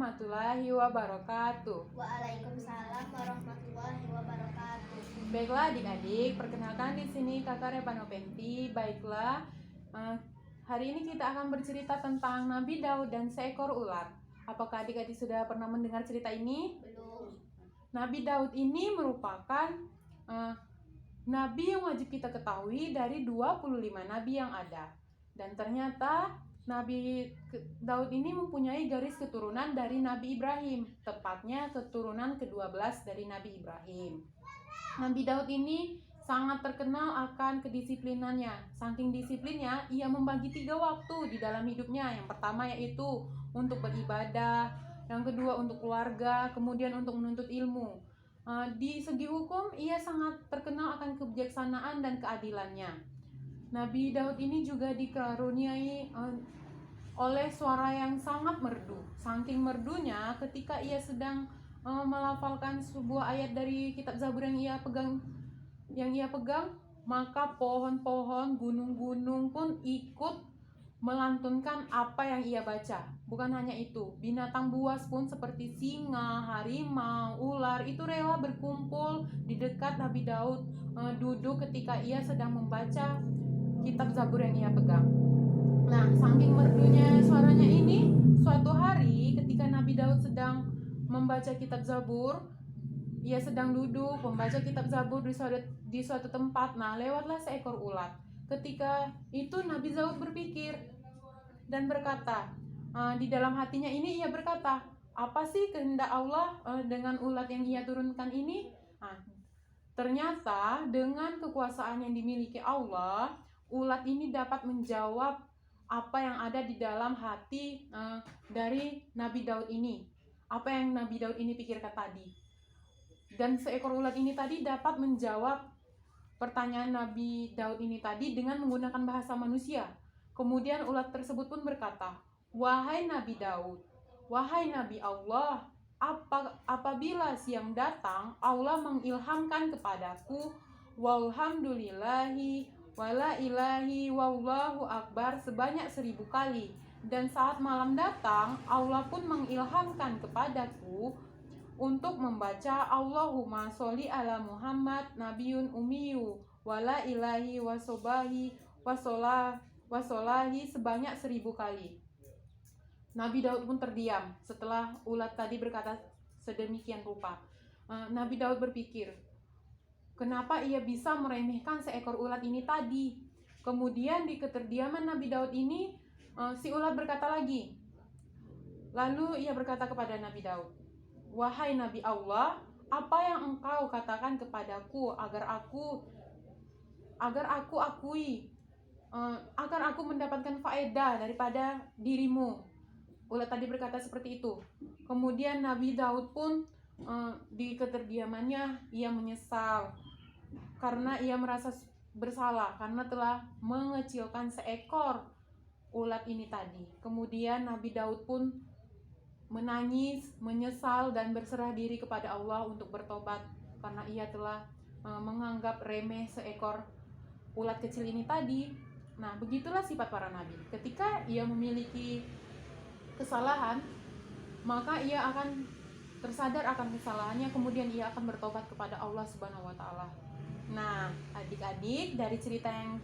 warahmatullahi wabarakatuh. Waalaikumsalam warahmatullahi wabarakatuh. Baiklah adik-adik, perkenalkan di sini Kakak Repanopenti. Baiklah, hari ini kita akan bercerita tentang Nabi Daud dan seekor ular. Apakah adik-adik sudah pernah mendengar cerita ini? Belum. Nabi Daud ini merupakan nabi yang wajib kita ketahui dari 25 nabi yang ada. Dan ternyata Nabi Daud ini mempunyai garis keturunan dari Nabi Ibrahim, tepatnya keturunan ke-12 dari Nabi Ibrahim. Nabi Daud ini sangat terkenal akan kedisiplinannya. Saking disiplinnya, ia membagi 3 waktu di dalam hidupnya. Yang pertama yaitu untuk beribadah, yang kedua untuk keluarga, kemudian untuk menuntut ilmu. Di segi hukum, ia sangat terkenal akan kebijaksanaan dan keadilannya. Nabi Daud ini juga dikaruniai oleh suara yang sangat merdu. Saking merdunya, ketika ia sedang melafalkan sebuah ayat dari kitab Zabur yang ia pegang, maka pohon-pohon, gunung-gunung pun ikut melantunkan apa yang ia baca. Bukan hanya itu, binatang buas pun seperti singa, harimau, ular itu rela berkumpul di dekat Nabi Daud duduk ketika ia sedang membaca kitab Zabur yang ia pegang. Nah, saking merdunya suaranya ini, suatu hari ketika Nabi Daud sedang membaca kitab Zabur, ia sedang duduk membaca kitab Zabur di suatu tempat. Nah, lewatlah seekor ulat. Ketika itu Nabi Daud berpikir dan berkata, di dalam hatinya ini ia berkata, apa sih kehendak Allah dengan ulat yang ia turunkan ini? Ternyata dengan kekuasaan yang dimiliki Allah, ulat ini dapat menjawab apa yang ada di dalam hati dari Nabi Daud ini. Apa yang Nabi Daud ini pikirkan tadi. Dan seekor ulat ini tadi dapat menjawab pertanyaan Nabi Daud ini tadi dengan menggunakan bahasa manusia. Kemudian ulat tersebut pun berkata, wahai Nabi Daud, wahai Nabi Allah, apabila siang datang Allah mengilhamkan kepadaku walhamdulillahi wala ilahi wallahu akbar sebanyak 1000 kali, dan saat malam datang Allah pun mengilhamkan kepadaku untuk membaca Allahumma sholli ala Muhammad nabiyun ummiyu wala ilahi wasobahi wasolahi sebanyak 1000 kali. Nabi Daud pun terdiam setelah ulat tadi berkata sedemikian rupa. Nabi Daud berpikir, kenapa ia bisa meremehkan seekor ulat ini tadi? Kemudian di keterdiaman Nabi Daud ini, si ulat berkata lagi. Lalu ia berkata kepada Nabi Daud, wahai Nabi Allah, apa yang engkau katakan kepadaku agar aku mendapatkan faedah daripada dirimu? Ulat tadi berkata seperti itu. Kemudian Nabi Daud pun di keterdiamannya ia menyesal karena ia merasa bersalah karena telah mengecilkan seekor ulat ini tadi. Kemudian Nabi Daud pun menangis, menyesal dan berserah diri kepada Allah untuk bertobat karena ia telah menganggap remeh seekor ulat kecil ini tadi. Nah, begitulah sifat para nabi. Ketika ia memiliki kesalahan, maka ia akan tersadar akan kesalahannya, kemudian ia akan bertobat kepada Allah Subhanahu wa taala. Nah, adik-adik, dari cerita yang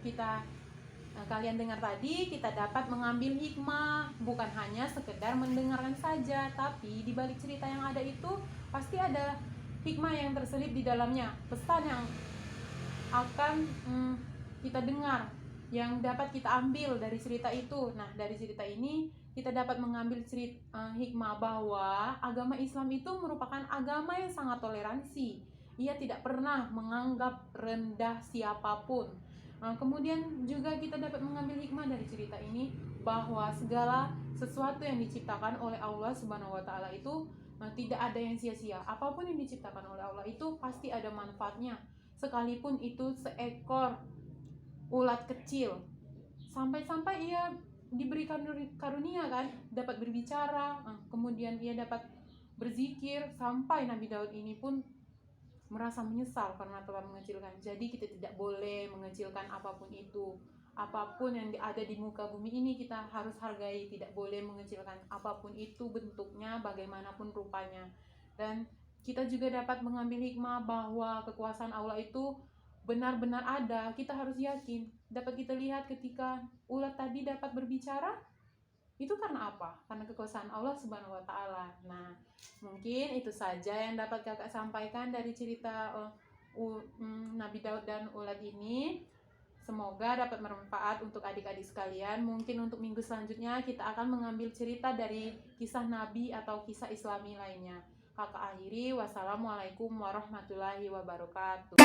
kalian dengar tadi, kita dapat mengambil hikmah, bukan hanya sekedar mendengarkan saja, tapi di balik cerita yang ada itu pasti ada hikmah yang terselip di dalamnya, pesan yang akan kita dengar, yang dapat kita ambil dari cerita itu. Nah, dari cerita ini kita dapat mengambil hikmah bahwa agama Islam itu merupakan agama yang sangat toleransi. Ia tidak pernah menganggap rendah siapapun. Kemudian juga kita dapat mengambil hikmah dari cerita ini bahwa segala sesuatu yang diciptakan oleh Allah Subhanahu wa taala itu tidak ada yang sia-sia. Apapun yang diciptakan oleh Allah itu pasti ada manfaatnya. Sekalipun itu seekor ulat kecil. Sampai-sampai ia diberikan karunia kan, dapat berbicara, kemudian ia dapat berzikir, sampai Nabi Daud ini pun merasa menyesal karena telah mengecilkan. Jadi kita tidak boleh mengecilkan apapun itu. apapun yang ada di muka bumi ini kita harus hargai, tidak boleh mengecilkan apapun itu bentuknya, bagaimanapun rupanya. Dan kita juga dapat mengambil hikmah bahwa kekuasaan Allah itu benar-benar ada. Kita harus yakin. Dapat kita lihat ketika ulat tadi dapat berbicara, itu karena apa? Karena kekuasaan Allah Subhanahu wa taala. Nah, mungkin itu saja yang dapat Kakak sampaikan dari cerita Nabi Daud dan ulat ini. Semoga dapat bermanfaat untuk adik-adik sekalian. Mungkin untuk minggu selanjutnya kita akan mengambil cerita dari kisah Nabi atau kisah Islami lainnya. Kakak akhiri, wassalamualaikum warahmatullahi wabarakatuh.